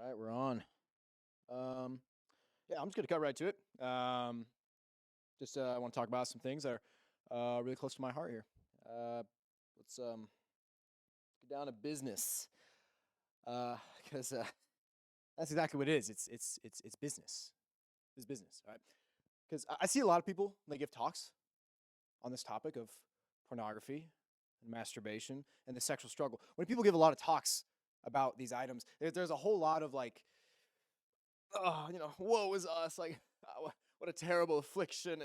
All right, we're on. Yeah, I'm just gonna cut right to it. I want to talk about some things that are really close to my heart here. Let's get down to business, because that's exactly what it is. It's business. It's business, all right? Because I see a lot of people they give talks on this topic of pornography and masturbation and the sexual struggle. When people give a lot of talks about these items, there's a whole lot of like, oh, woe is us. Like, what a terrible affliction.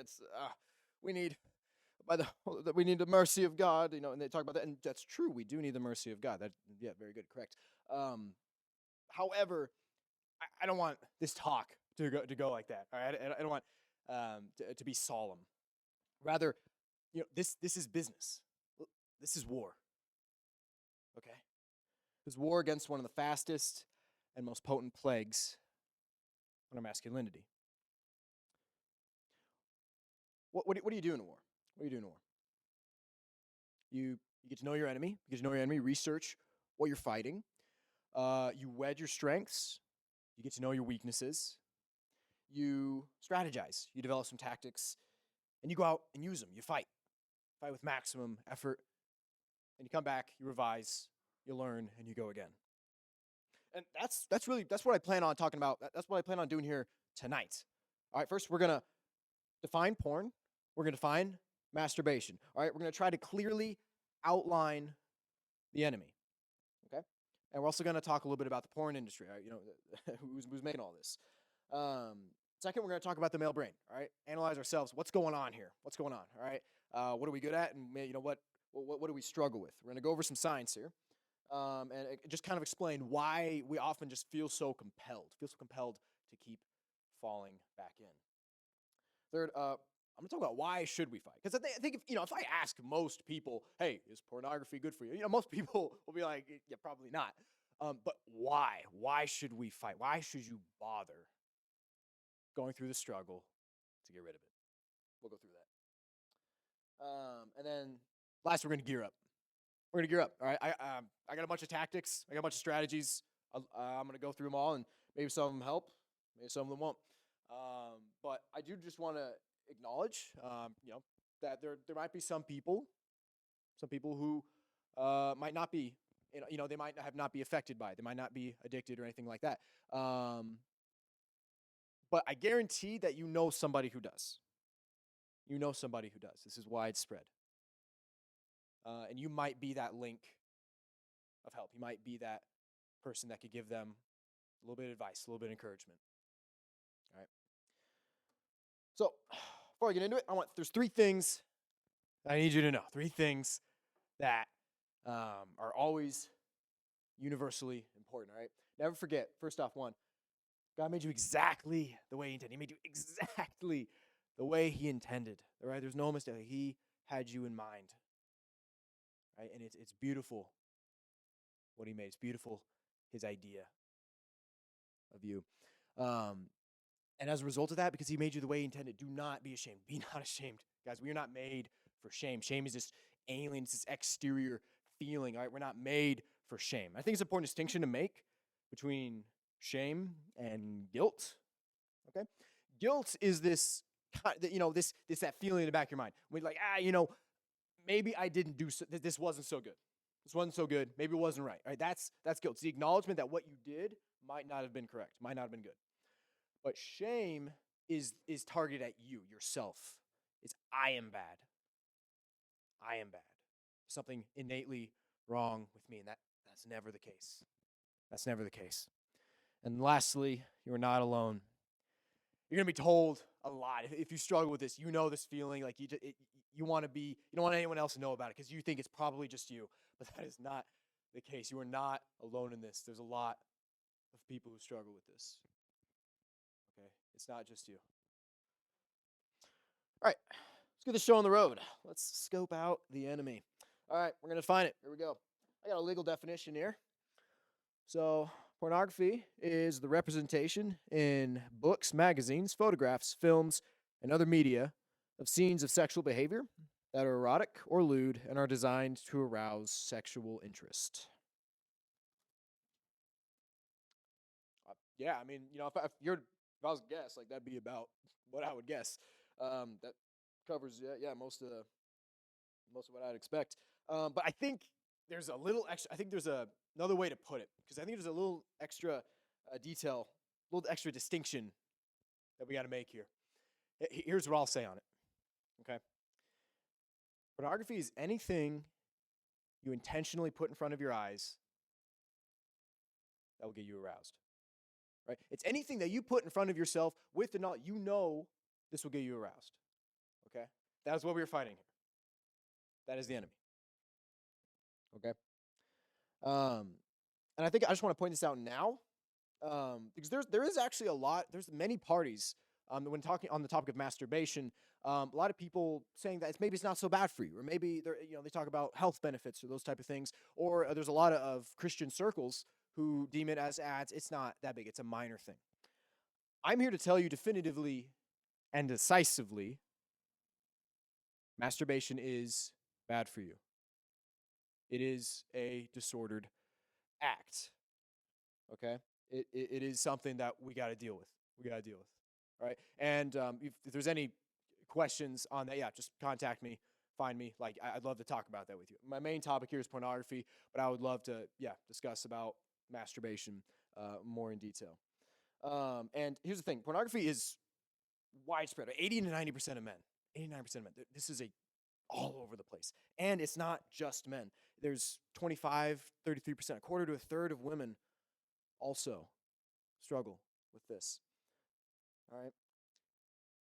We need we need the mercy of God. And they talk about that, and that's true. We do need the mercy of God. Yeah, very good, correct. However, I don't want this talk to go like that. All right, I don't want to be solemn. Rather, this is business. This is war. Okay, this is war against one of the fastest and most potent plagues on our masculinity. What do you do in a war? What do you do in a war? You get to know your enemy. You get to know your enemy. Research what you're fighting. You wed your strengths. You get to know your weaknesses. You strategize. You develop some tactics, and you go out and use them. You fight with maximum effort, and you come back. You revise. You learn, and you go again. And that's what I plan on talking about. That's what I plan on doing here tonight. All right. First, we're gonna define porn. We're gonna define masturbation. All right. We're gonna try to clearly outline the enemy. Okay. And we're also gonna talk a little bit about the porn industry. All right. Who's making all this. Second, we're gonna talk about the male brain. All right. Analyze ourselves. What's going on here? What's going on? All right. What are we good at? And what do we struggle with? We're gonna go over some science here. And just kind of explain why we often just feel so compelled to keep falling back in. Third, I'm going to talk about why should we fight? Because I think if I ask most people, hey, is pornography good for you? Most people will be like, yeah, probably not. But why? Why should we fight? Why should you bother going through the struggle to get rid of it? We'll go through that. And then last, we're going to gear up. We're going to gear up, all right? I got a bunch of tactics. I got a bunch of strategies. I'm going to go through them all, and maybe some of them help. Maybe some of them won't. But I do just want to acknowledge, that there might be some people who might not be, they might not be affected by it. They might not be addicted or anything like that. But I guarantee that somebody who does. You know somebody who does. This is widespread. And you might be that link of help. You might be that person that could give them a little bit of advice, a little bit of encouragement. All right. So before I get into it, there's 3 things I need you to know. 3 things that are always universally important. All right. Never forget. First off, 1, God made you exactly the way He intended. He made you exactly the way He intended. All right. There's no mistake. He had you in mind. Right? And it's beautiful what He made. It's beautiful, His idea of you. And as a result of that, because He made you the way He intended, do not be ashamed. Be not ashamed. Guys, we are not made for shame. Shame is this alien, it's this exterior feeling. All right, we're not made for shame. I think it's an important distinction to make between shame and guilt. Okay? Guilt is this, that feeling in the back of your mind. When you're like, maybe I didn't do this wasn't so good. This wasn't so good. Maybe it wasn't right. Right? That's guilt. It's the acknowledgement that what you did might not have been correct, might not have been good. But shame is targeted at you, yourself. It's I am bad. I am bad. Something innately wrong with me, and that's never the case. That's never the case. And lastly, you are not alone. You're going to be told a lot. If you struggle with this, this feeling like you want to be, you don't want anyone else to know about it because you think it's probably just you. But that is not the case. You are not alone in this. There's a lot of people who struggle with this. Okay? It's not just you. All right. Let's get the show on the road. Let's scope out the enemy. All right. We're going to define it. Here we go. I got a legal definition here. So, pornography is the representation in books, magazines, photographs, films, and other media of scenes of sexual behavior that are erotic or lewd and are designed to arouse sexual interest. Yeah, I mean, if I was to guess, like that'd be about what I would guess. That covers yeah most of what I'd expect. But I think there's a little extra. I think there's another way to put it because I think there's a little extra detail, a little extra distinction that we got to make here. Here's what I'll say on it. Okay, pornography is anything you intentionally put in front of your eyes that will get you aroused. Right? It's anything that you put in front of yourself with the knowledge this will get you aroused. Okay, that is what we are fighting here. That is the enemy. Okay. Um, and I think I just want to point this out now, because there is actually there's many parties when talking on the topic of masturbation. A lot of people saying that maybe it's not so bad for you, or maybe they talk about health benefits or those type of things, or there's a lot of Christian circles who deem it as ads. It's not that big; it's a minor thing. I'm here to tell you definitively and decisively, masturbation is bad for you. It is a disordered act. Okay, it is something that we got to deal with. All right. And if there's any questions on that, yeah, just contact me, find me. Like I'd love to talk about that with you. My main topic here is pornography, but I would love to discuss about masturbation more in detail. And here's the thing: pornography is widespread. 80 to 90% of men. 89% of men. This is all over the place. And it's not just men. There's 25, 33%, a quarter to a third of women also struggle with this. All right.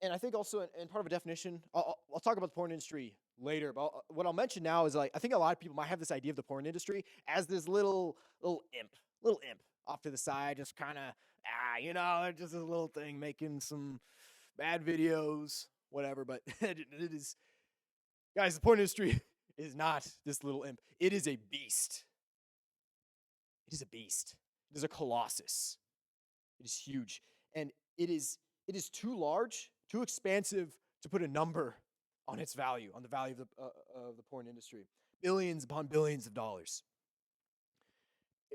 And I think also in part of a definition, I'll talk about the porn industry later, but what I'll mention now is, like, I think a lot of people might have this idea of the porn industry as this little imp off to the side, just kind of, they're just this little thing making some bad videos, whatever. But it is, guys, the porn industry is not this little imp. It is a beast. It is a beast. It is a colossus. It is huge. And it is too large, too expansive to put a number on its value, on the value of the porn industry. Billions upon billions of dollars.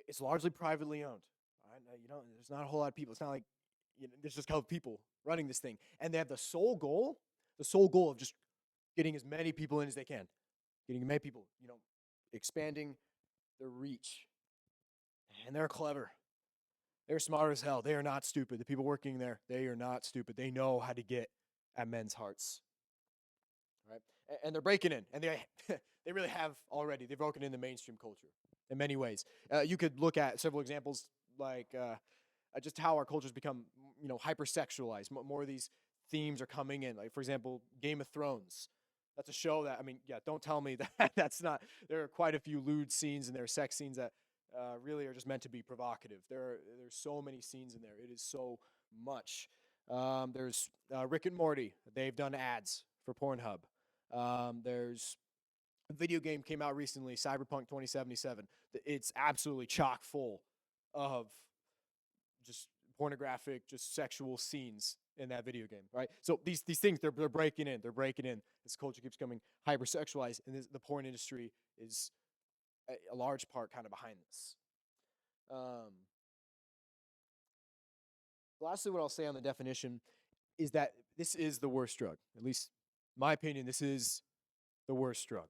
It's largely privately owned. There's not a whole lot of people. It's not like there's just a couple of people running this thing. And they have the sole goal of just getting as many people in as they can. Getting as many people, expanding their reach. And they're clever. They're smart as hell. They are not stupid. The people working there, they are not stupid. They know how to get at men's hearts. Right? And they're breaking in. And they really have already. They've broken in the mainstream culture in many ways. You could look at several examples, like just how our culture's become, hypersexualized. More of these themes are coming in. Like, for example, Game of Thrones. That's a show that, don't tell me that that's not. There are quite a few lewd scenes and there are sex scenes that really are just meant to be provocative. There's so many scenes in there. It is so much. There's Rick and Morty. They've done ads for Pornhub. There's a video game came out recently, Cyberpunk 2077. It's absolutely chock full of just pornographic, just sexual scenes in that video game, right? So these things, they're breaking in. They're breaking in. This culture keeps becoming hypersexualized, and the porn industry is a large part kind of behind this. Lastly, what I'll say on the definition is that this is the worst drug. At least, in my opinion, this is the worst drug.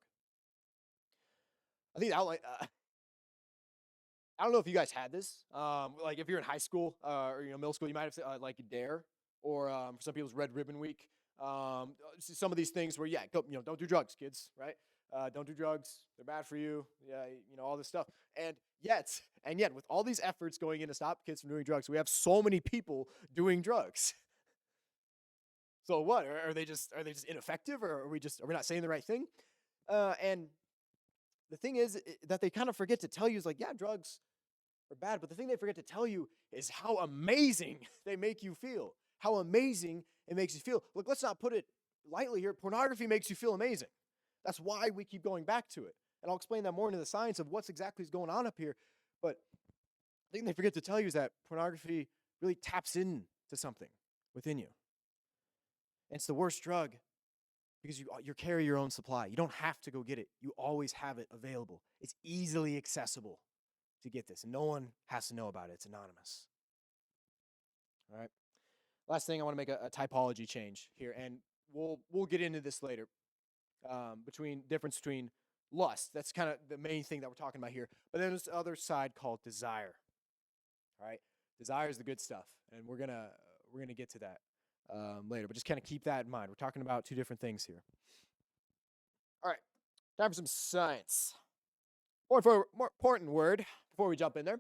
I think I don't know if you guys had this. Like if you're in high school or middle school, you might have like DARE, or for some people it's Red Ribbon Week. Some of these things where don't do drugs, kids, right? Don't do drugs. They're bad for you. Yeah, all this stuff. And yet, with all these efforts going in to stop kids from doing drugs, we have so many people doing drugs. So what? Are they just ineffective, or are we not saying the right thing? And the thing is that they kind of forget to tell you is like, yeah, drugs are bad, but the thing they forget to tell you is how amazing they make you feel. How amazing it makes you feel. Look, let's not put it lightly here. Pornography makes you feel amazing. That's why we keep going back to it. And I'll explain that more into the science of what's exactly is going on up here. But the thing they forget to tell you is that pornography really taps into something within you. And it's the worst drug because you carry your own supply. You don't have to go get it. You always have it available. It's easily accessible to get this. And no one has to know about it. It's anonymous. All right. Last thing, I want to make a typology change here, and we'll get into this later. Difference between lust. That's kind of the main thing that we're talking about here. But then there's the other side called desire. All right, desire is the good stuff, and we're gonna get to that later. But just kind of keep that in mind. We're talking about two different things here. All right, time for some science. More important word before we jump in there.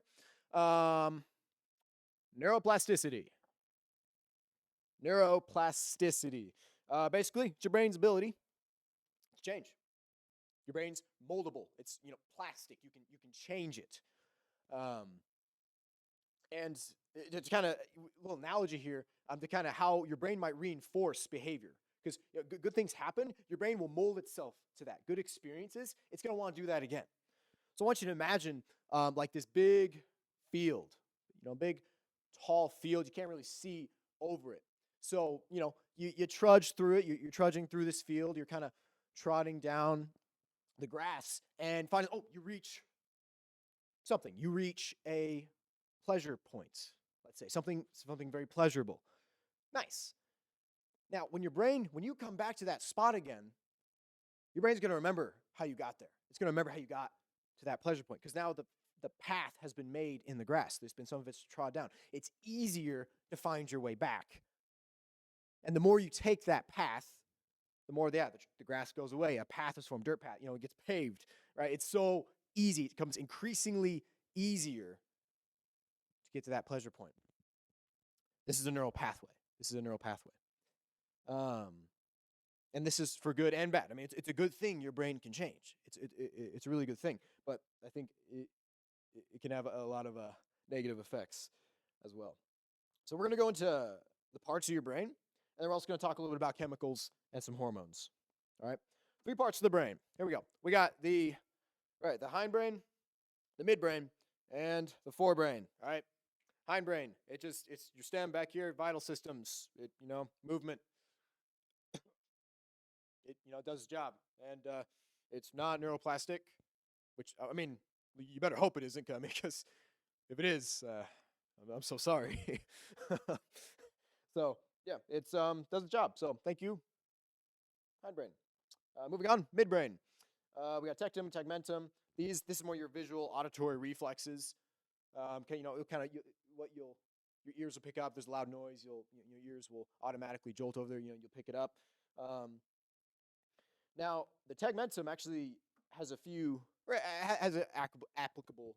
Neuroplasticity. Neuroplasticity. Basically, it's your brain's ability to change. Your brain's moldable. It's plastic. You can change it. And to kind of a little analogy here, to kind of how your brain might reinforce behavior. Because good things happen, your brain will mold itself to that. Good experiences, it's going to want to do that again. So I want you to imagine like this big field, big tall field. You can't really see over it. So, you trudge through it. You're trudging through this field. You're kind of trotting down the grass and finally, you reach something. You reach a pleasure point, let's say, something very pleasurable. Nice. Now, when you come back to that spot again, your brain's going to remember how you got there. It's going to remember how you got to that pleasure point because now the path has been made in the grass. There's been some of it's trod down. It's easier to find your way back. And the more you take that path, the more the grass goes away. A path is formed, dirt path, it gets paved, right? It's so easy. It becomes increasingly easier to get to that pleasure point. This is a neural pathway. And this is for good and bad. I mean, it's a good thing your brain can change. It's a really good thing. But I think it can have a lot of negative effects as well. So we're going to go into the parts of your brain, and then we're also going to talk a little bit about chemicals and some hormones. All right? 3 parts of the brain. Here we go. We got the hindbrain, the midbrain, and the forebrain. All right? Hindbrain, it's your stem back here, vital systems, movement. It does its job, and it's not neuroplastic, which I mean, you better hope it isn't, because if it is, I'm so sorry. So yeah, it's does its job. So thank you, hindbrain. Moving on, midbrain. We got tectum, tegmentum. This is more your visual, auditory reflexes. Your ears will pick up. There's loud noise. Your ears will automatically jolt over there. You'll pick it up. Now, the tegmentum actually has an applicable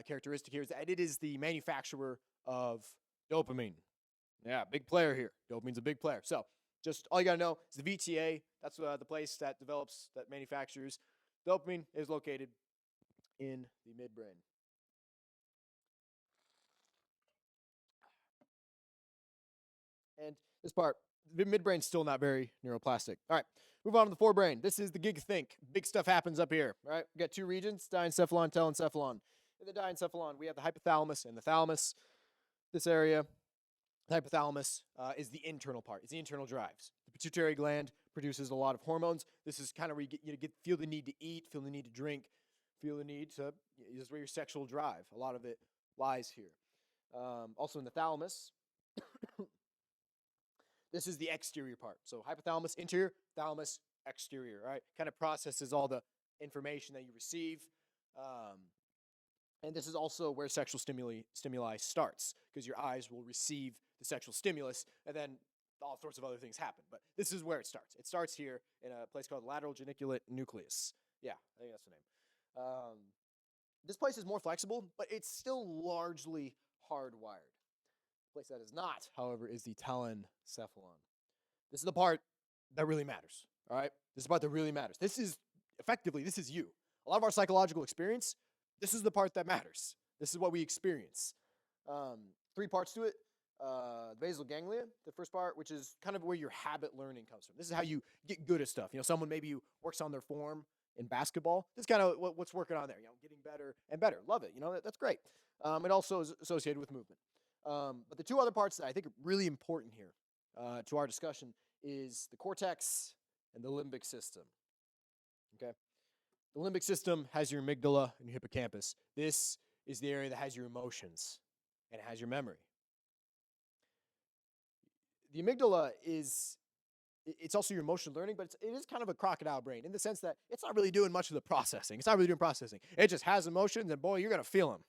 characteristic here, is that it is the manufacturer of dopamine. Yeah, big player here. Dopamine's a big player. So, just all you gotta know is the VTA. That's the place that manufactures dopamine, is located in the midbrain. And this part, the midbrain's still not very neuroplastic. All right, move on to the forebrain. This is the gig think. Big stuff happens up here, right? We got 2 regions, diencephalon, telencephalon. In the diencephalon, we have the hypothalamus and the thalamus. This area, the hypothalamus is the internal part. It's the internal drives. The pituitary gland produces a lot of hormones. This is kind of where you feel the need to eat, feel the need to drink, feel the need to, this is where your sexual drive, a lot of it lies here. Also in the thalamus, this is the exterior part. So hypothalamus, interior, thalamus, exterior, right? Kind of processes all the information that you receive. And this is also where sexual stimuli starts, because your eyes will receive the sexual stimulus, and then all sorts of other things happen. But this is where it starts. It starts here in a place called lateral geniculate nucleus. Yeah, I think that's the name. This place is more flexible, but it's still largely hardwired. The place that is not, however, is the telencephalon. This is the part that really matters, all right? This is the part that really matters. This is you. A lot of our psychological experience, this is the part that matters. This is what we experience. 3 parts to it. The basal ganglia, the first part, which is kind of where your habit learning comes from. This is how you get good at stuff. Someone maybe works on their form in basketball. This is kind of what's working on there. Getting better and better. Love it. That's great. It also is associated with movement. But the 2 other parts that I think are really important here to our discussion is the cortex and the limbic system. Okay? The limbic system has your amygdala and your hippocampus. This is the area that has your emotions and it has your memory. the amygdala it's also your emotional learning, but it is kind of a crocodile brain in the sense that it's not really doing much of the processing. It's not really doing processing. It just has emotions, and boy, you're going to feel them.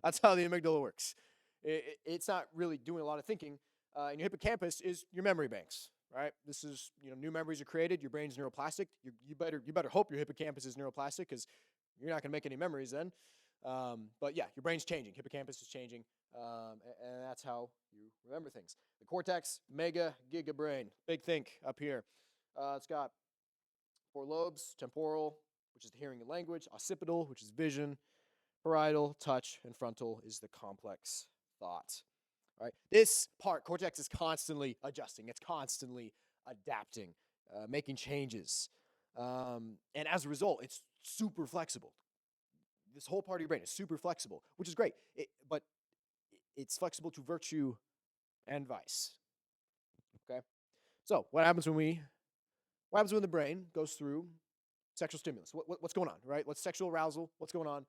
That's how the amygdala works. It's not really doing a lot of thinking. And your hippocampus is your memory banks, right? This is, new memories are created. Your brain's neuroplastic. You better hope your hippocampus is neuroplastic, because you're not going to make any memories then. But yeah, your brain's changing. Hippocampus is changing. And that's how you remember things. The cortex, mega, giga brain. Big think up here. It's got 4 lobes: temporal, which is the hearing and language; occipital, which is vision; parietal, touch; and frontal is the complex thought. All right. This part, cortex, is constantly adjusting. It's constantly adapting, making changes. And as a result, it's super flexible. This whole part of your brain is super flexible, which is great. But it's flexible to virtue and vice. Okay? So what happens when the brain goes through sexual stimulus? What's going on, right? What's sexual arousal? What's going on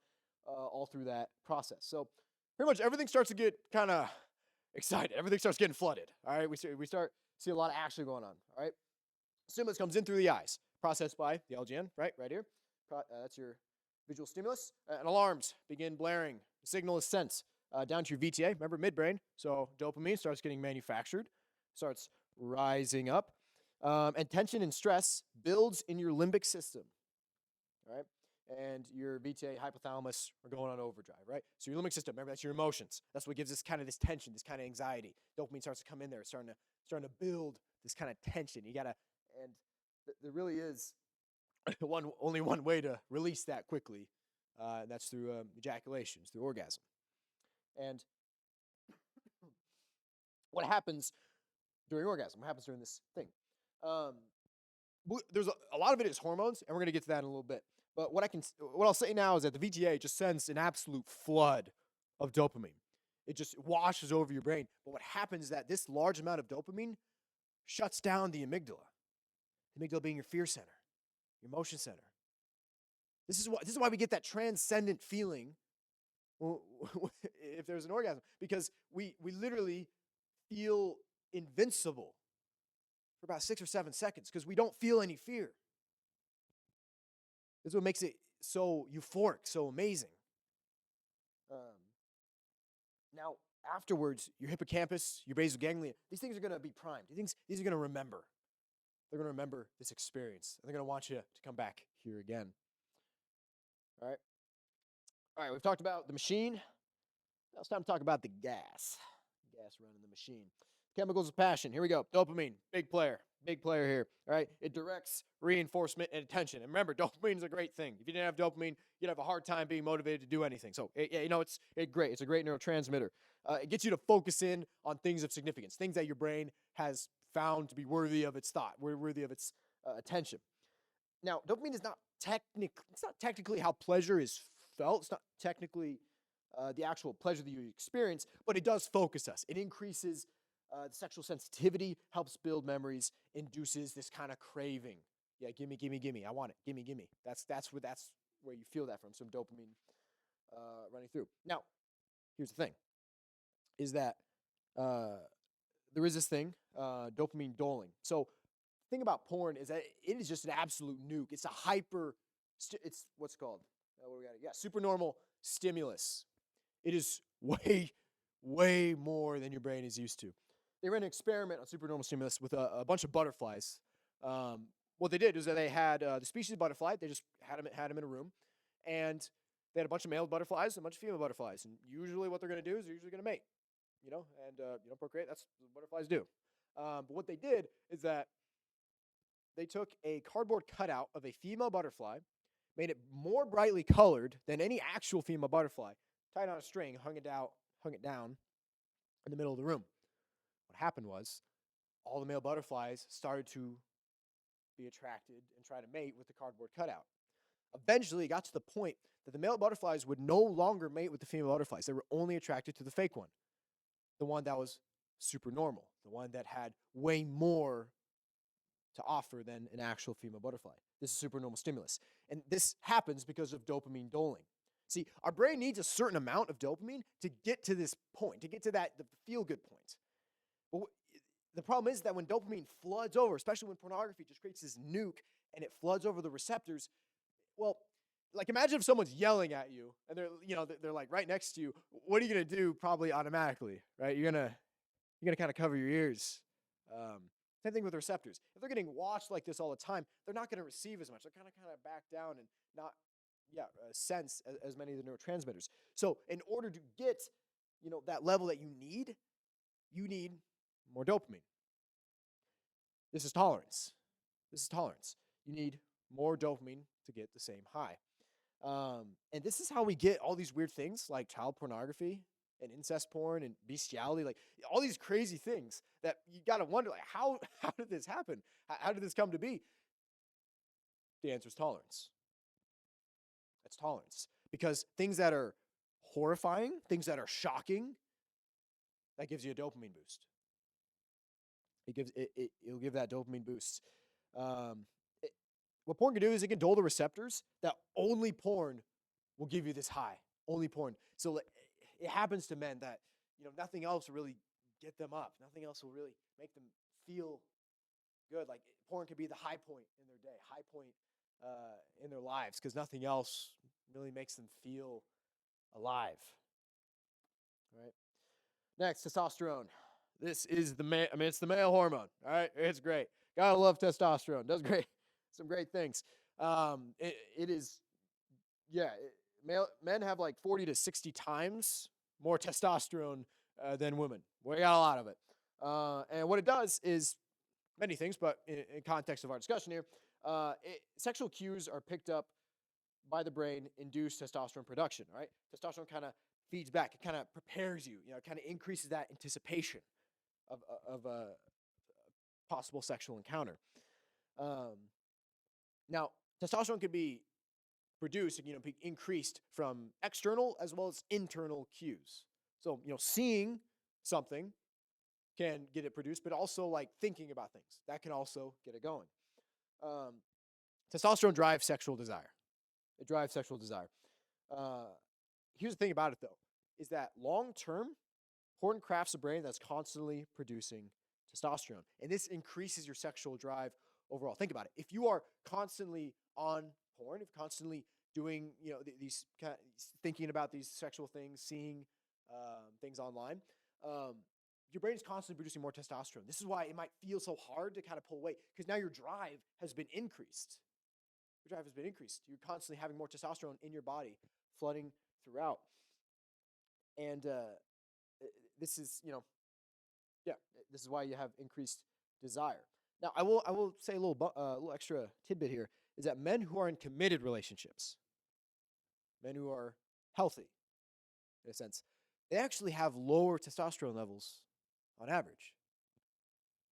all through that process? So pretty much everything starts to get kind of excited. Everything starts getting flooded. All right? We start see a lot of action going on. All right? Stimulus comes in through the eyes, processed by the LGN, right here. That's your visual stimulus. And alarms begin blaring. The signal is sent down to your VTA, remember, midbrain. So dopamine starts getting manufactured, starts rising up. And tension and stress builds in your limbic system, right? And your VTA, hypothalamus are going on overdrive, right? So your limbic system, remember, that's your emotions. That's what gives us kind of this tension, this kind of anxiety. Dopamine starts to come in there, it's starting to build this kind of tension. And there really is only one way to release that quickly, and that's through ejaculations, through orgasm. And what happens during orgasm? What happens during this thing? There's a lot of it is hormones, and we're going to get to that in a little bit. But what I'll say now is that the VTA just sends an absolute flood of dopamine. It just washes over your brain. But what happens is that this large amount of dopamine shuts down the amygdala. The amygdala being your fear center, your emotion center. This is why we get that transcendent feeling if there's an orgasm, because we literally feel invincible for about 6 or 7 seconds because we don't feel any fear. This is what makes it so euphoric, so amazing. Now, afterwards, your hippocampus, your basal ganglia, these things are going to be primed. These are going to remember. They're going to remember this experience, and they're going to want you to come back here again. All right, we've talked about the machine. Now it's time to talk about the gas. Gas running the machine. Chemicals of passion. Here we go. Dopamine, big player here. All right, it directs reinforcement and attention. And remember, dopamine is a great thing. If you didn't have dopamine, you'd have a hard time being motivated to do anything. So, it's great. It's a great neurotransmitter. It gets you to focus in on things of significance, things that your brain has found to be worthy of its thought, worthy of its attention. Now, dopamine is not technically how pleasure is felt. It's not technically the actual pleasure that you experience, but it does focus us. It increases the sexual sensitivity, helps build memories, induces this kind of craving. Yeah, gimme. I want it. Gimme. That's where you feel that from. Some dopamine running through. Now, here's the thing: is that there is this thing, dopamine doling. So, the thing about porn is that it is just an absolute nuke. It's it's what's called supernormal stimulus. It is way more than your brain is used to. They ran an experiment on supernormal stimulus with a bunch of butterflies. What they did is that they had the species of butterfly. They just had them in a room, and they had a bunch of male butterflies and a bunch of female butterflies. And usually, what they're going to do is they're usually going to mate, and procreate. That's what butterflies do. But what they did is that they took a cardboard cutout of a female butterfly, made it more brightly colored than any actual female butterfly, tied on a string, hung it down in the middle of the room. What happened was all the male butterflies started to be attracted and try to mate with the cardboard cutout. Eventually, it got to the point that the male butterflies would no longer mate with the female butterflies. They were only attracted to the fake one, the one that was super normal, the one that had way more to offer than an actual female butterfly. This is supernormal stimulus. And this happens because of dopamine doling. See, our brain needs a certain amount of dopamine to get to this point, to get to the feel-good point. But the problem is that when dopamine floods over, especially when pornography just creates this nuke and it floods over the receptors, well, like imagine if someone's yelling at you and they're like right next to you. What are you gonna do? Probably automatically, right? You're gonna kind of cover your ears. Um, Same thing with receptors. If they're getting watched like this all the time, they're not gonna receive as much. They're kind of back down and not sense as many of the neurotransmitters. So in order to get that level that you need more dopamine. This is tolerance. You need more dopamine to get the same high. And this is how we get all these weird things like child pornography and incest porn and bestiality, like all these crazy things that you got to wonder, like, how did this happen? How did this come to be? The answer is tolerance. It's tolerance. Because things that are horrifying, things that are shocking, that gives you a dopamine boost. It'll give that dopamine boost. What porn can do is it can dull the receptors that only porn will give you this high. Only porn. So it happens to men that nothing else will really get them up. Nothing else will really make them feel good. Like porn could be the high point in their day, high point in their lives, because nothing else really makes them feel alive. All right. Next, testosterone. This is it's the male hormone. All right, it's great. Gotta love testosterone. Does great, some great things. It is, men have like 40 to 60 times more testosterone than women. We got a lot of it. And what it does is many things, but in context of our discussion here, sexual cues are picked up by the brain, induced testosterone production. All right, testosterone kind of feeds back. It kind of prepares you. It kind of increases that anticipation of a possible sexual encounter. Now, testosterone can be produced and be increased from external as well as internal cues. So seeing something can get it produced, but also like thinking about things that can also get it going. Testosterone drives sexual desire. It drives sexual desire. Here's the thing about it though, is that long term, porn crafts a brain that's constantly producing testosterone. And this increases your sexual drive overall. Think about it. If you are constantly on porn, if constantly doing, these thinking about these sexual things, seeing things online, your brain is constantly producing more testosterone. This is why it might feel so hard to kind of pull away, because now your drive has been increased. Your drive has been increased. You're constantly having more testosterone in your body, flooding throughout. And this is, this is why you have increased desire. Now, I will say a little extra tidbit here, is that men who are in committed relationships, men who are healthy, in a sense, they actually have lower testosterone levels on average.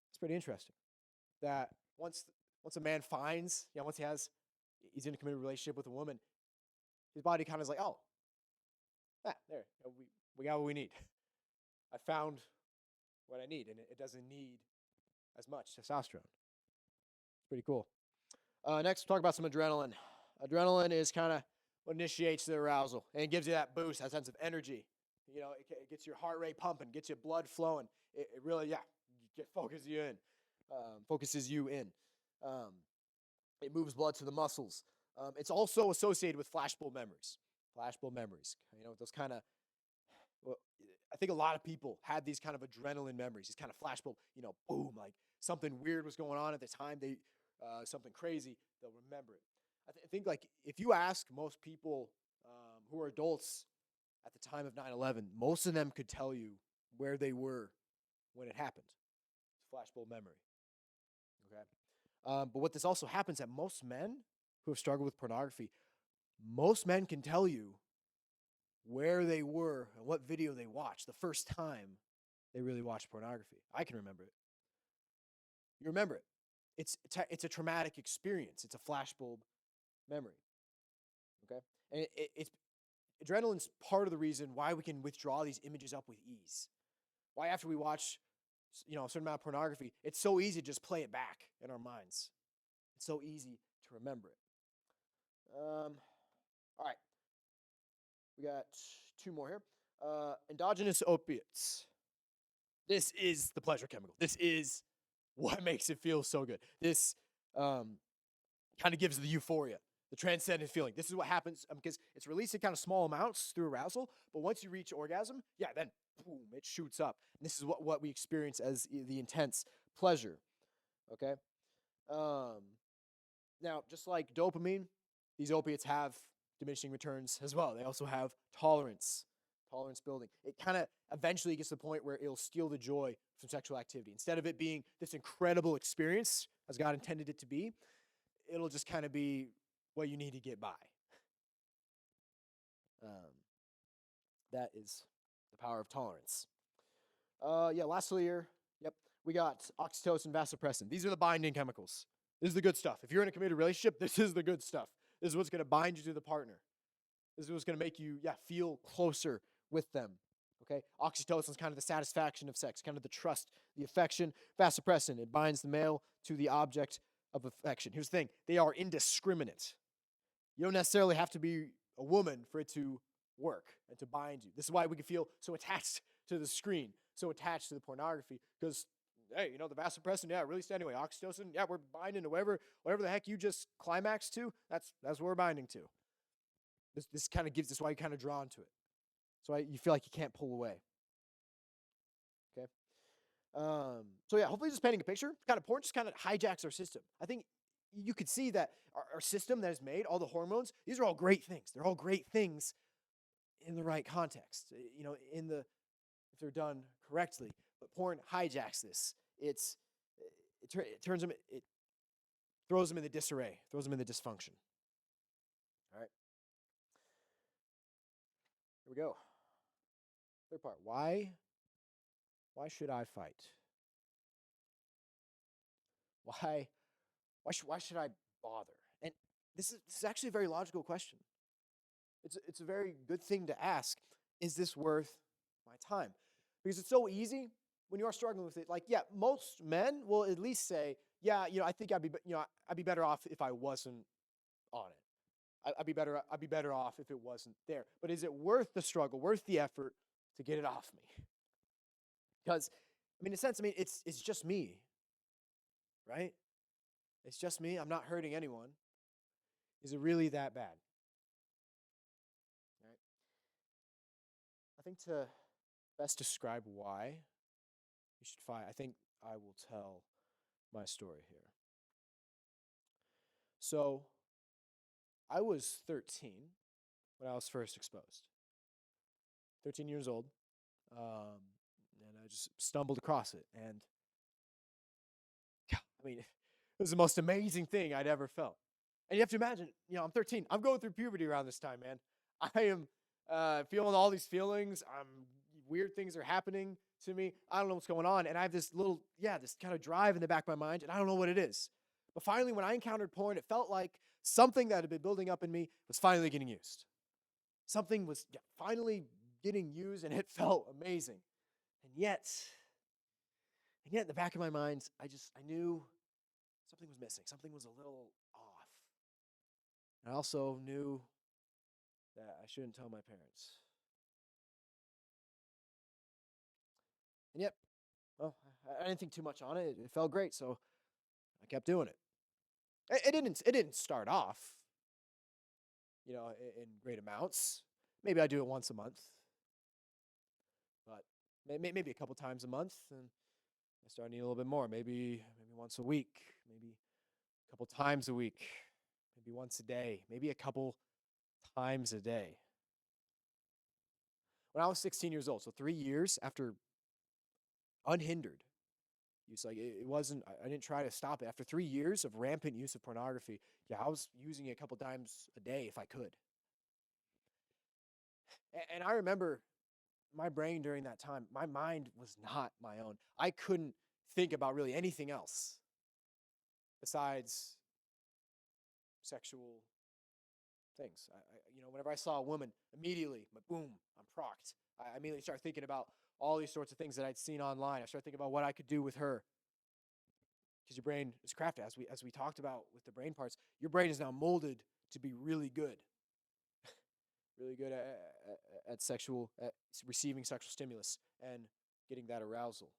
It's pretty interesting that once a man finds, once he's in a committed relationship with a woman, his body kind of is like, oh, there, we got what we need. I found what I need, and it doesn't need as much testosterone. It's pretty cool. Next, we'll talk about some adrenaline. Adrenaline is kind of what initiates the arousal, and it gives you that boost, that sense of energy. It gets your heart rate pumping, gets your blood flowing. It really, focuses you in. It moves blood to the muscles. It's also associated with flashbulb memories. Those kind of, I think a lot of people had these kind of adrenaline memories, these kind of flashbulb, boom, like something weird was going on at the time. Something crazy, they'll remember it. I think like if you ask most people who are adults at the time of 9/11, most of them could tell you where they were when it happened. It's flashbulb memory. Okay. But what this also happens that most men who have struggled with pornography, most men can tell you where they were and what video they watched the first time they really watched pornography. I can remember it. You remember it. It's a traumatic experience. It's a flashbulb memory. Okay? And it's adrenaline's part of the reason why we can withdraw these images up with ease. Why after we watch a certain amount of pornography, it's so easy to just play it back in our minds. It's so easy to remember it. All right. We got two more here. Endogenous opiates. This is the pleasure chemical. This is what makes it feel so good. This kind of gives the euphoria, the transcendent feeling. This is what happens because it's released in kind of small amounts through arousal, but once you reach orgasm, yeah, then boom, it shoots up. And this is what we experience as the intense pleasure. Okay. Um, Now, just like dopamine, these opiates have diminishing returns as well. They also have tolerance building. It kind of eventually gets to the point where it'll steal the joy from sexual activity. Instead of it being this incredible experience, as God intended it to be, it'll just kind of be what you need to get by. Um, that is the power of tolerance. Lastly here, yep, we got oxytocin, vasopressin. These are the binding chemicals. This is the good stuff. If you're in a committed relationship, this is the good stuff. This is what's going to bind you to the partner. This is what's going to make you, feel closer with them. Okay? Oxytocin is kind of the satisfaction of sex, kind of the trust, the affection. Vasopressin, it binds the male to the object of affection. Here's the thing. They are indiscriminate. You don't necessarily have to be a woman for it to work and to bind you. This is why we can feel so attached to the screen, so attached to the pornography, because hey, the vasopressin, released anyway. Oxytocin, we're binding to whatever the heck you just climaxed to. That's what we're binding to. This kind of gives this why you're kind of drawn to it. So you feel like you can't pull away. Okay. Hopefully just painting a picture. Kind of porn just kind of hijacks our system. I think you could see that our system that is made, all the hormones, these are all great things. They're all great things in the right context. If they're done correctly. But porn hijacks this. It turns them, it throws them in the disarray, throws them in the dysfunction. All right. Here we go. Third part. Why should I fight? Why should I bother? And this is actually a very logical question. It's a very good thing to ask. Is this worth my time? Because it's so easy when you are struggling with it. Like, most men will at least say, I think I'd be better off if I wasn't on it. I'd be better off if it wasn't there. But is it worth the struggle, worth the effort to get it off me? Because, in a sense, it's just me, right? It's just me. I'm not hurting anyone. Is it really that bad? Right? I think to best describe why you should fight, I think I will tell my story here. So, I was 13 when I was first exposed. 13 years old. And I just stumbled across it. And, it was the most amazing thing I'd ever felt. And you have to imagine, I'm 13. I'm going through puberty around this time, man. I am feeling all these feelings. Weird things are happening to me. I don't know what's going on. And I have this this kind of drive in the back of my mind, and I don't know what it is. But finally, when I encountered porn, it felt like something that had been building up in me was finally getting used. Something was finally getting used, and it felt amazing. And yet, in the back of my mind, I knew something was missing. Something was a little off. And I also knew that I shouldn't tell my parents. And yet, I didn't think too much on it. It felt great, so I kept doing it. It didn't start off, in great amounts. Maybe I do it once a month, but maybe a couple times a month, and I start needing a little bit more. Maybe once a week, maybe a couple times a week, maybe once a day, maybe a couple times a day. When I was 16 years old, so 3 years after unhindered use, like it wasn't, I didn't try to stop it. After 3 years of rampant use of pornography, I was using it a couple times a day if I could. And I remember my brain during that time, my mind was not my own. I couldn't think about really anything else besides sexual things. Whenever I saw a woman, immediately, boom, I'm procked. I immediately start thinking about all these sorts of things that I'd seen online. I start thinking about what I could do with her. Because your brain is crafted, as we talked about with the brain parts, your brain is now molded to be really good. Really good at receiving sexual stimulus. And getting that arousal.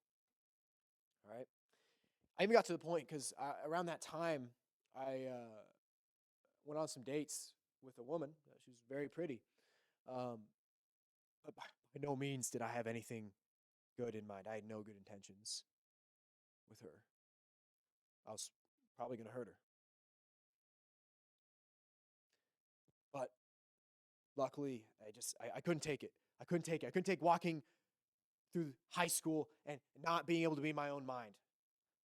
All right. I even got to the point because around that time, I went on some dates with a woman. She was very pretty. Um, but by no means did I have anything good in mind. I had no good intentions with her. I was probably going to hurt her. But luckily, I couldn't take it. I couldn't take it. I couldn't take walking through high school and not being able to be in my own mind.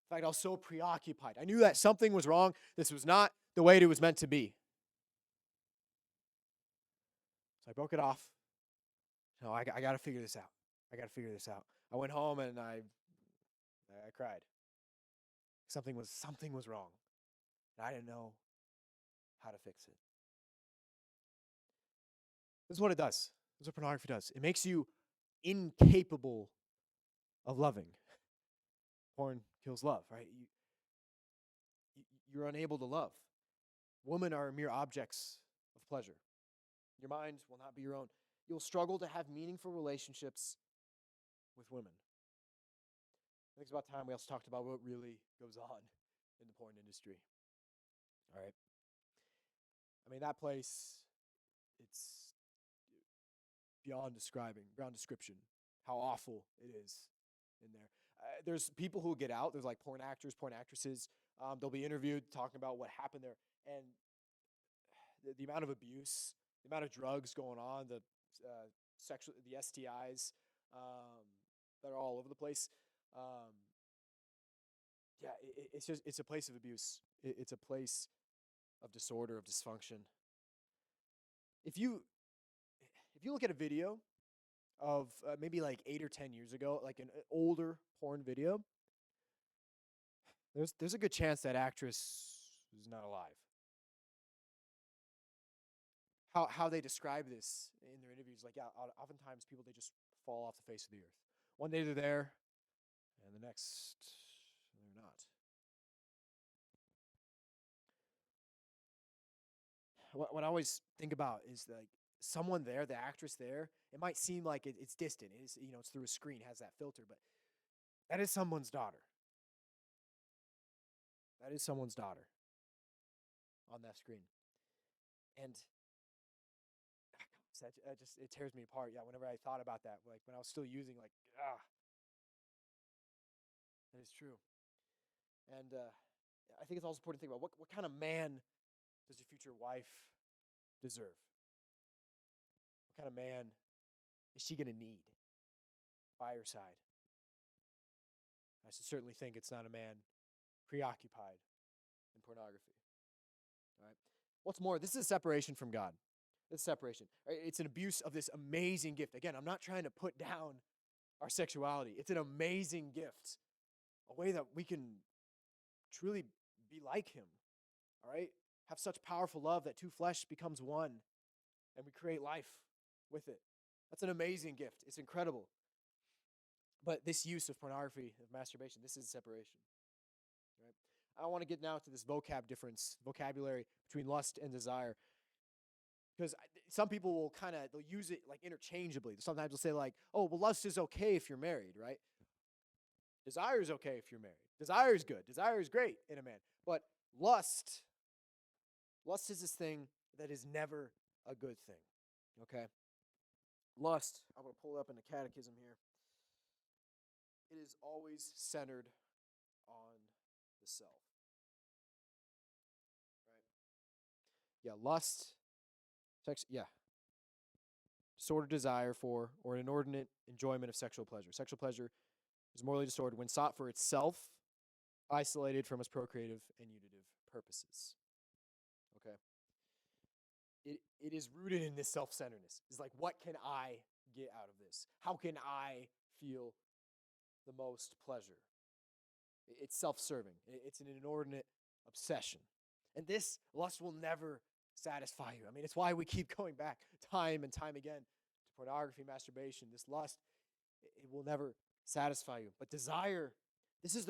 In fact, I was so preoccupied. I knew that something was wrong. This was not the way it was meant to be. So I broke it off. No, I got to figure this out. I got to figure this out. I went home and I cried. Something was wrong. And I didn't know how to fix it. This is what it does. This is what pornography does. It makes you incapable of loving. Porn kills love, right? You're unable to love. Women are mere objects of pleasure. Your mind will not be your own. You'll struggle to have meaningful relationships with women. I think it's about time we also talked about what really goes on in the porn industry. All right. I mean, that place, it's beyond description, how awful it is in there. There's people who get out. There's like porn actors, porn actresses. They'll be interviewed talking about what happened there. And the amount of abuse, the amount of drugs going on, the STIs that are all over the place. It's a place of abuse. It's a place of disorder, of dysfunction. If you look at a video of maybe like 8 or 10 years ago, like an older porn video, there's a good chance that actress is not alive. How they describe this in their interviews, like, yeah, oftentimes people, they just fall off the face of the earth. One day they're there, and the next they're not. What I always think about is like someone there, the actress there. It might seem like it's distant. It's it's through a screen, has that filter, but that is someone's daughter. That is someone's daughter on that screen, and it tears me apart. Yeah, whenever I thought about that, like when I was still using, like, that is true. And I think it's also important to think about what kind of man does your future wife deserve? What kind of man is she going to need by her side? I certainly think it's not a man preoccupied in pornography. All right. What's more, this is a separation from God. This separation. Right? It's an abuse of this amazing gift. Again, I'm not trying to put down our sexuality. It's an amazing gift, a way that we can truly be like him. All right? Have such powerful love that two flesh becomes one, and we create life with it. That's an amazing gift. It's incredible. But this use of pornography, of masturbation, this is separation. Right? I want to get now to this vocabulary between lust and desire. Because some people will they'll use it like interchangeably. Sometimes they'll say like, oh, well, lust is okay if you're married, right? Desire is okay if you're married. Desire is good. Desire is great in a man. But lust is this thing that is never a good thing, okay? Lust, I'm going to pull it up in the Catechism here. It is always centered on the self, right? Yeah, lust, disordered desire for or an inordinate enjoyment of sexual pleasure. Sexual pleasure is morally disordered when sought for itself, isolated from its procreative and unitive purposes. Okay? It is rooted in this self-centeredness. It's like, what can I get out of this? How can I feel the most pleasure? It's self-serving. It's an inordinate obsession. And this lust will never satisfy you. I mean, it's why we keep going back time and time again to pornography, masturbation. This lust, it will never satisfy you. But desire is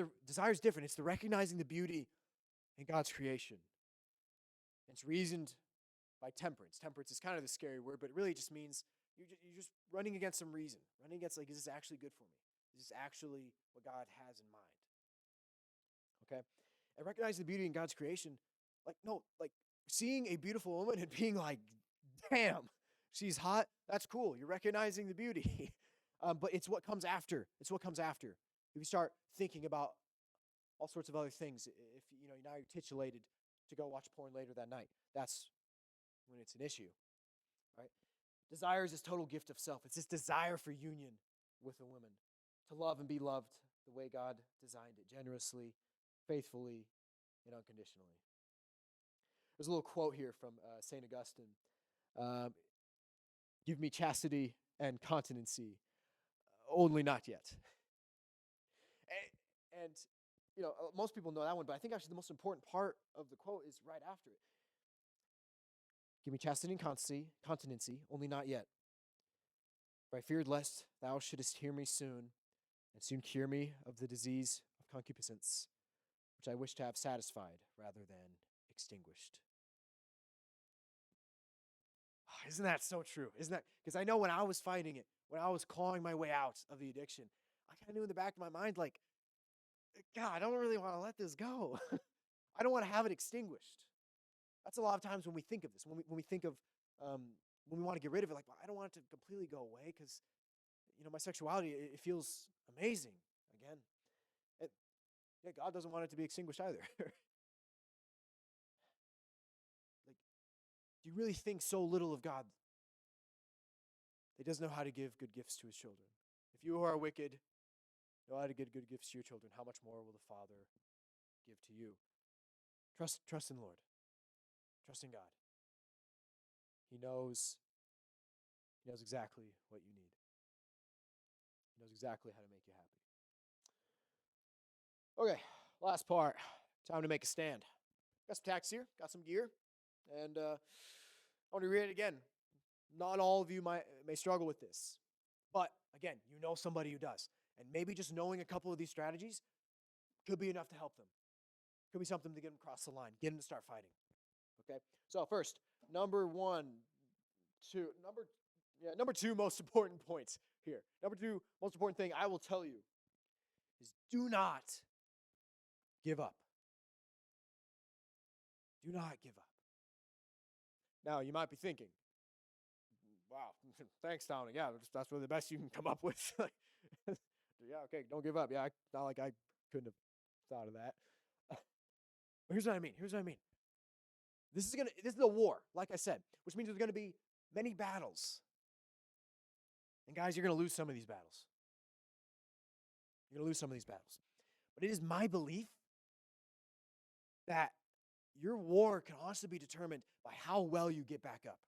different. It's the recognizing the beauty in God's creation. It's reasoned by temperance. Temperance is kind of the scary word, but it really just means you're just running against some reason. Running against, like, is this actually good for me? Is this actually what God has in mind? Okay? And recognizing the beauty in God's creation, like seeing a beautiful woman and being like, damn, she's hot. That's cool. You're recognizing the beauty. But it's what comes after. It's what comes after. If you start thinking about all sorts of other things, if now you're titillated to go watch porn later that night, that's when it's an issue, right? Desire is this total gift of self. It's this desire for union with a woman, to love and be loved the way God designed it, generously, faithfully, and unconditionally. There's a little quote here from St. Augustine. Give me chastity and continency, only not yet. And most people know that one, but I think actually the most important part of the quote is right after it. Give me chastity and continency, only not yet. For I feared lest thou shouldest hear me soon, and soon cure me of the disease of concupiscence, which I wish to have satisfied rather than extinguished. Oh, isn't that so true? Isn't that? Because I know when I was fighting it, when I was clawing my way out of the addiction, I kind of knew in the back of my mind, like, God, I don't really want to let this go. I don't want to have it extinguished. That's a lot of times when we think of this, when we think of when we want to get rid of it, like, well, I don't want it to completely go away because, my sexuality, it feels amazing again. Yeah, God doesn't want it to be extinguished either. Like, do you really think so little of God that he doesn't know how to give good gifts to his children? If you who are wicked know how to give good gifts to your children, how much more will the Father give to you? Trust in the Lord. Trust in God. He knows exactly what you need. He knows exactly how to make you happy. Okay, last part. Time to make a stand. Got some tacks here, got some gear, and I want to read it again. Not all of you may struggle with this, but again, you know somebody who does. And maybe just knowing a couple of these strategies could be enough to help them. Could be something to get them across the line, get them to start fighting. Okay? So first, number two most important points here. Number two most important thing I will tell you is do not give up. Do not give up. Now, you might be thinking, wow, thanks, Dominic. Yeah, that's really the best you can come up with. Yeah, okay, don't give up. Yeah, not like I couldn't have thought of that. But here's what I mean. This is a war, like I said, which means there's going to be many battles. And guys, you're going to lose some of these battles. But it is my belief that your war can also be determined by how well you get back up.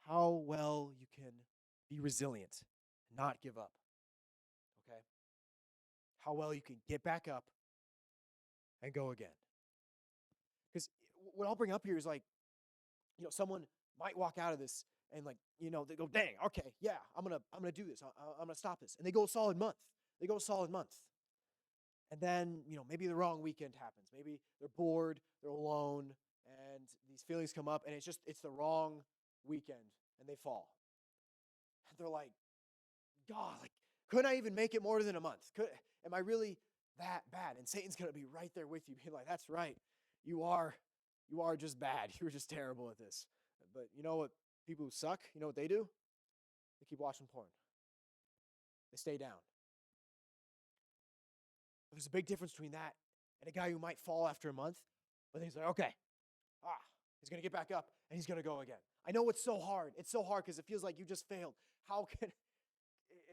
How well you can be resilient and not give up. Okay? How well you can get back up and go again. Because what I'll bring up here is like, someone might walk out of this and they go, dang, okay, yeah, I'm gonna do this. I'm gonna stop this. And they go a solid month. And then, maybe the wrong weekend happens. Maybe they're bored, they're alone, and these feelings come up, and it's the wrong weekend, and they fall. And they're like, God, couldn't I even make it more than a month? Am I really that bad? And Satan's going to be right there with you, being like, that's right. You are just bad. You're just terrible at this. But you know what people who suck, you know what they do? They keep watching porn. They stay down. But there's a big difference between that and a guy who might fall after a month, but he's like, okay, he's going to get back up and he's going to go again. I know it's so hard. It's so hard because it feels like you just failed. How can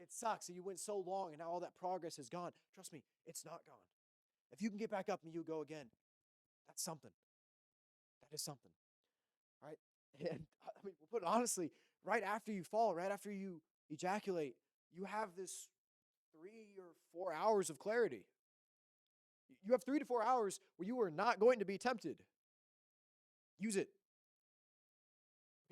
it sucks that you went so long and now all that progress is gone. Trust me, it's not gone. If you can get back up and you go again, that's something. That is something. Right? And I mean, put it honestly, right after you fall, right after you ejaculate, you have this 3 or 4 hours of clarity. You have 3 to 4 hours where you are not going to be tempted. Use it.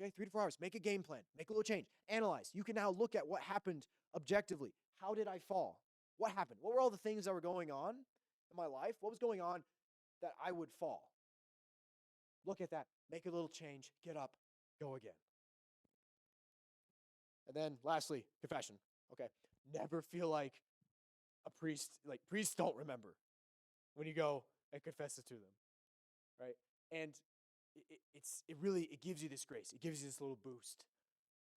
Okay, 3 to 4 hours. Make a game plan. Make a little change. Analyze. You can now look at what happened objectively. How did I fall? What happened? What were all the things that were going on in my life? What was going on that I would fall? Look at that. Make a little change. Get up. Go again. And then lastly, confession. Okay? Never feel like a priest, like priests don't remember when you go and confess it to them, right? And it gives you this grace. It gives you this little boost.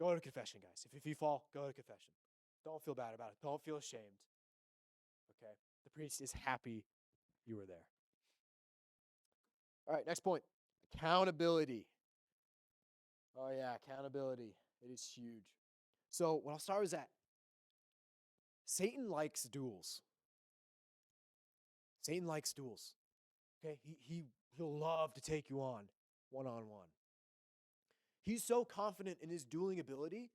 Go to confession, guys. If you fall, go to confession. Don't feel bad about it. Don't feel ashamed. Okay? The priest is happy you were there. All right, next point. Accountability. Oh yeah, accountability. It is huge. So what I'll start with that. Satan likes duels. Satan likes duels. Okay? He'll love to take you on one-on-one. He's so confident in his dueling ability,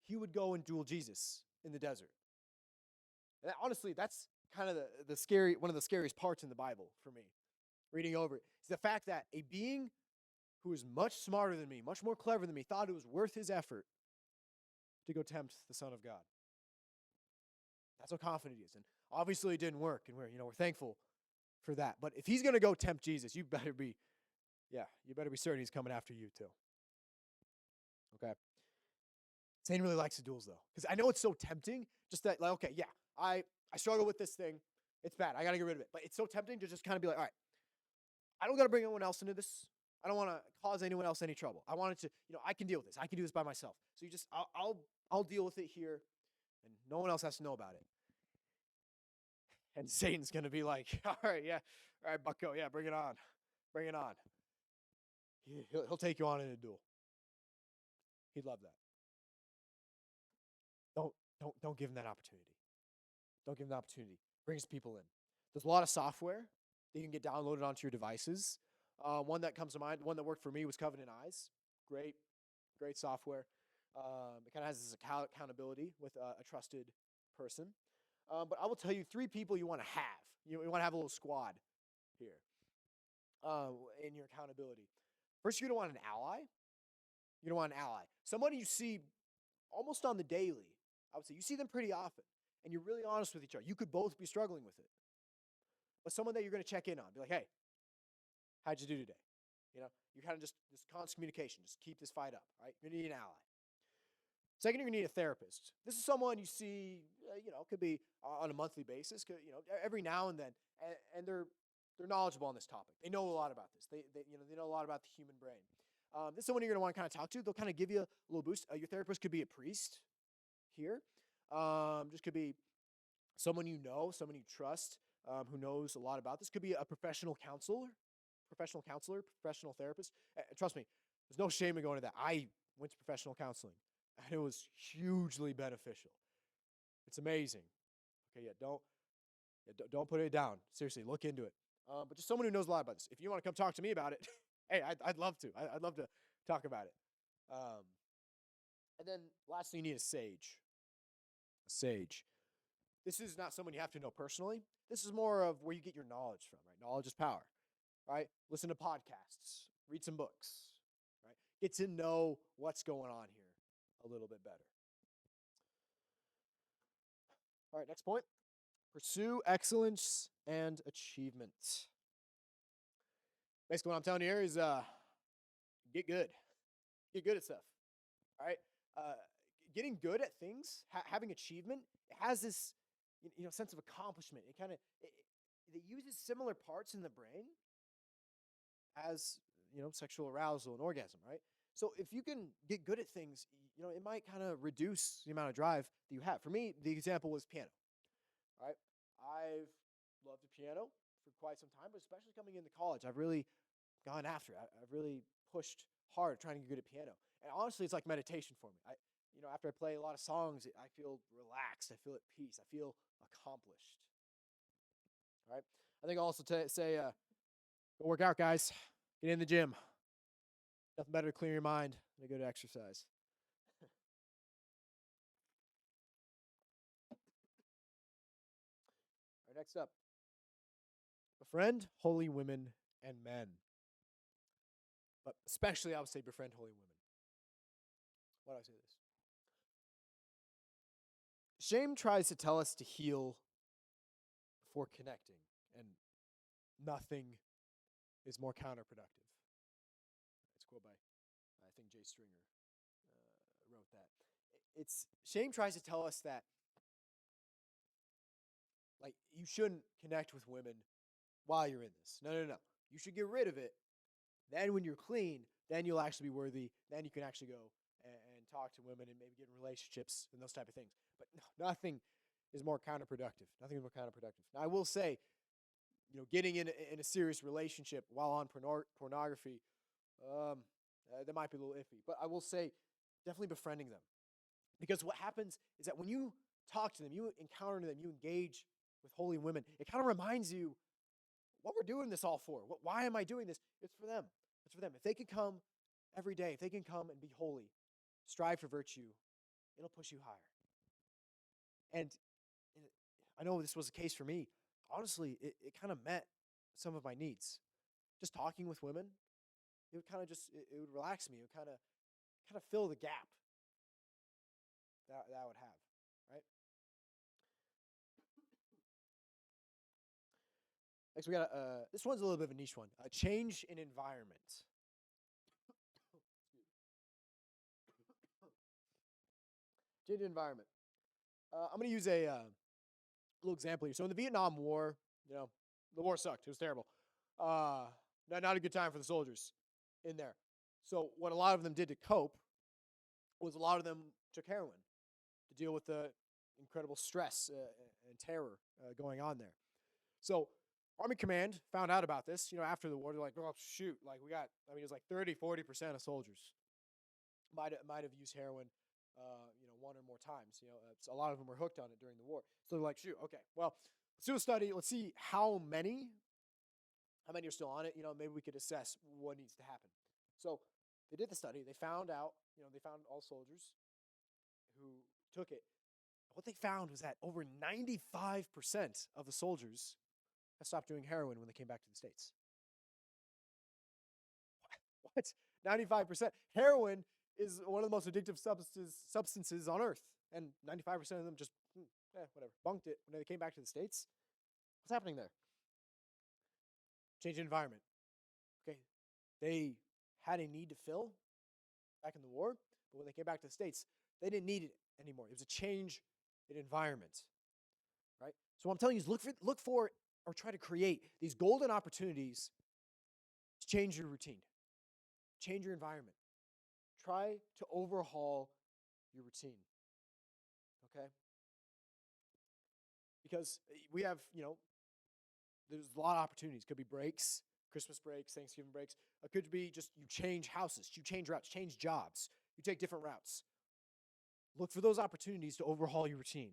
he would go and duel Jesus in the desert. And honestly, that's kind of one of the scariest parts in the Bible for me, reading over it. It's the fact that a being who is much smarter than me, much more clever than me, thought it was worth his effort to go tempt the Son of God. That's how confident he is. And obviously it didn't work, and we're thankful for that. But if he's going to go tempt Jesus, you better be certain he's coming after you too. Okay? Satan really likes the duels, though, because I know it's so tempting. Just that, like, okay, yeah, I struggle with this thing. It's bad. I got to get rid of it. But it's so tempting to just kind of be like, all right, I don't got to bring anyone else into this. I don't want to cause anyone else any trouble. I wanted to, I can deal with this. I can do this by myself. So I'll deal with it here, and no one else has to know about it. And Satan's going to be like, all right, bucko, yeah, bring it on. Bring it on. He'll take you on in a duel. He'd love that. Don't give him that opportunity. Don't give him the opportunity. Brings people in. There's a lot of software that you can get downloaded onto your devices. One that comes to mind, one that worked for me was Covenant Eyes. Great software. It kind of has this accountability with a trusted person. But I will tell you 3 people you want to have. You want to have a little squad here in your accountability. First, you're going to want an ally. You're going to want an ally. Someone you see almost on the daily. I would say you see them pretty often, and you're really honest with each other. You could both be struggling with it. But someone that you're going to check in on. Be like, hey, how'd you do today? You kind of just this constant communication. Just keep this fight up, right? You're going to need an ally. Second, you're going to need a therapist. This is someone you see, could be on a monthly basis, every now and then, and they're knowledgeable on this topic. They know a lot about this. They know a lot about the human brain. This is someone you're going to want to kind of talk to. They'll kind of give you a little boost. Your therapist could be a priest here. Just could be someone you know, someone you trust, who knows a lot about this. Could be a professional counselor, professional therapist. Trust me, there's no shame in going to that. I went to professional counseling, and it was hugely beneficial. It's amazing. Okay, don't put it down. Seriously, look into it. But just someone who knows a lot about this. If you want to come talk to me about it, hey, I'd love to. I'd love to talk about it. And then lastly, you need a sage. A sage. This is not someone you have to know personally. This is more of where you get your knowledge from, right? Knowledge is power, right? Listen to podcasts, read some books, right? Get to know what's going on here a little bit better. All right, next point. Pursue excellence and achievement. Basically, what I'm telling you here is get good. Get good at stuff, all right? Getting good at things, having achievement, it has this sense of accomplishment. It uses similar parts in the brain as sexual arousal and orgasm, right? So if you can get good at things, it might kind of reduce the amount of drive that you have. For me, the example was piano. All right, I've loved the piano for quite some time, but especially coming into college, I've really gone after it. I've really pushed hard trying to get good at piano. And honestly, it's like meditation for me. After I play a lot of songs, I feel relaxed. I feel at peace. I feel accomplished. All right. I think I'll also say, go work out, guys. Get in the gym. Nothing better to clear your mind than a good exercise. All right, next up. Befriend holy women and men. But especially, I would say befriend holy women. Why do I say this? Shame tries to tell us to heal before connecting, and nothing is more counterproductive. It's a quote by, I think, Jay Stringer wrote that. shame tries to tell us that, like, you shouldn't connect with women while you're in this. No, no, no. You should get rid of it. Then when you're clean, then you'll actually be worthy. Then you can actually go and talk to women and maybe get in relationships and those type of things. But no, nothing is more counterproductive. Nothing is more counterproductive. Now, I will say, getting in a serious relationship while on pornography, that might be a little iffy. But I will say, definitely befriending them. Because what happens is that when you talk to them, you encounter them, you engage with holy women, it kind of reminds you what we're doing this all for. Why am I doing this? It's for them. It's for them. If they can come every day, if they can come and be holy, strive for virtue, it'll push you higher. And I know this was the case for me. Honestly, it kind of met some of my needs. Just talking with women, it would kind of it would relax me. It would kind of fill the gap that I would have, right? Next, we got this one's a little bit of a niche one. A change in environment. Change in environment. I'm going to use a little example here. So in the Vietnam War, the war sucked. It was terrible. Not a good time for the soldiers in there. So what a lot of them did to cope was a lot of them took heroin to deal with the incredible stress and terror going on there. So Army Command found out about this, after the war. They're like, oh, shoot, like it was like 30-40% of soldiers might have used heroin, one or more times. A lot of them were hooked on it during the war. So they're like, shoot, okay, well, let's do a study. Let's see how many are still on it. Maybe we could assess what needs to happen. So they did the study. They found out, they found all soldiers who took it. What they found was that over 95% of the soldiers have stopped doing heroin when they came back to the States. What? 95%? Heroin is one of the most addictive substances on earth. And 95% of them just, whatever, bunked it when they came back to the States. What's happening there? Change in environment. Okay. They had a need to fill back in the war, but when they came back to the States, they didn't need it anymore. It was a change in environment. Right? So what I'm telling you is look for or try to create these golden opportunities to change your routine. Change your environment. Try to overhaul your routine. Okay? Because we have, there's a lot of opportunities. Could be breaks, Christmas breaks, Thanksgiving breaks. It could be just you change houses, you change routes, change jobs. You take different routes. Look for those opportunities to overhaul your routine.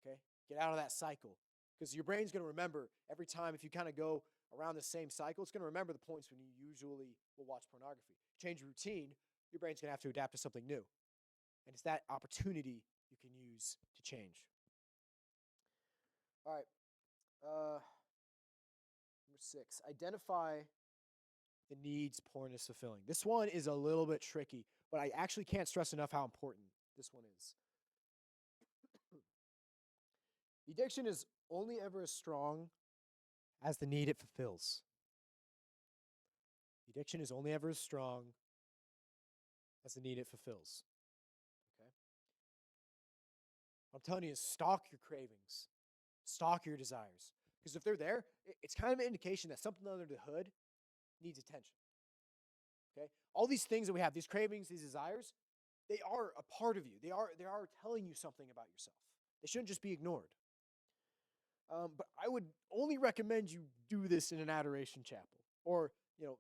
Okay? Get out of that cycle. Because your brain's going to remember every time, if you kind of go around the same cycle, it's going to remember the points when you usually will watch pornography. Change your routine, your brain's going to have to adapt to something new. And it's that opportunity you can use to change. All right. Number 6, identify the needs porn is fulfilling. This one is a little bit tricky, but I actually can't stress enough how important this one is. The addiction is only ever as strong as the need it fulfills. The addiction is only ever as strong as the need it fulfills. Okay? What I'm telling you is stalk your cravings. Stalk your desires. Because if they're there, it's kind of an indication that something under the hood needs attention. Okay? All these things that we have, these cravings, these desires, they are a part of you. They are telling you something about yourself. They shouldn't just be ignored. But I would only recommend you do this in an adoration chapel or,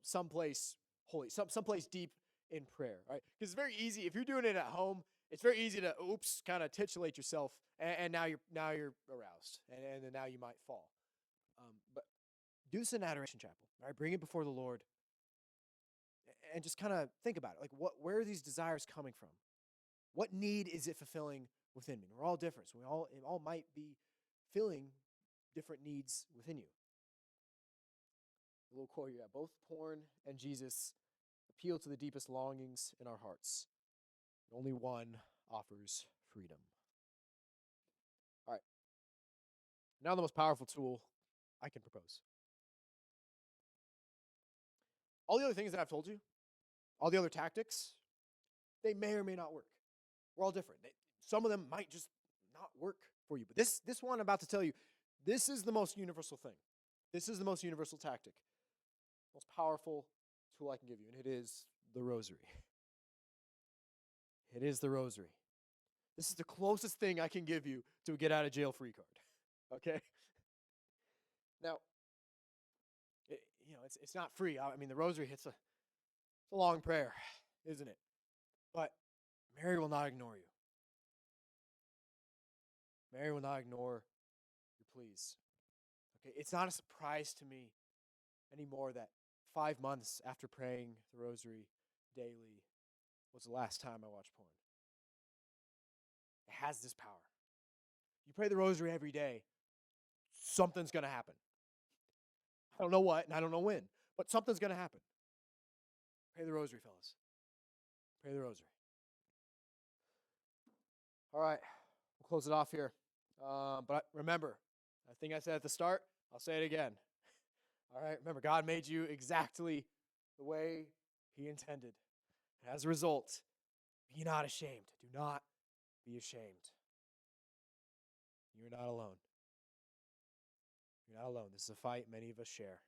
someplace holy, someplace deep in prayer, right? Because it's very easy. If you're doing it at home, it's very easy to, kind of titillate yourself, and now you're aroused, and then now you might fall. But do this in an adoration chapel, right? Bring it before the Lord, and just kind of think about it. Like, where are these desires coming from? What need is it fulfilling within me? We're all different, so it all might be filling different needs within you. A little quote here: both porn and Jesus appeal to the deepest longings in our hearts. Only one offers freedom. All right. Now the most powerful tool I can propose. All the other things that I've told you, all the other tactics, they may or may not work. We're all different. Some of them might just not work for you. But this one I'm about to tell you, this is the most universal thing. This is the most universal tactic, most powerful tool I can give you, and it is the rosary. It is the rosary. This is the closest thing I can give you to a get out of jail free card. Okay? Now, it's not free. I mean, the rosary, it's a long prayer, isn't it? But Mary will not ignore you. Mary will not ignore your pleas. Okay, it's not a surprise to me anymore that 5 months after praying the rosary daily was the last time I watched porn. It has this power. You pray the rosary every day, something's going to happen. I don't know what, and I don't know when, but something's going to happen. Pray the rosary, fellas. Pray the rosary. All right, we'll close it off here. But remember, that thing I said at the start, I'll say it again. All right, remember, God made you exactly the way He intended. And as a result, be not ashamed. Do not be ashamed. You're not alone. You're not alone. This is a fight many of us share.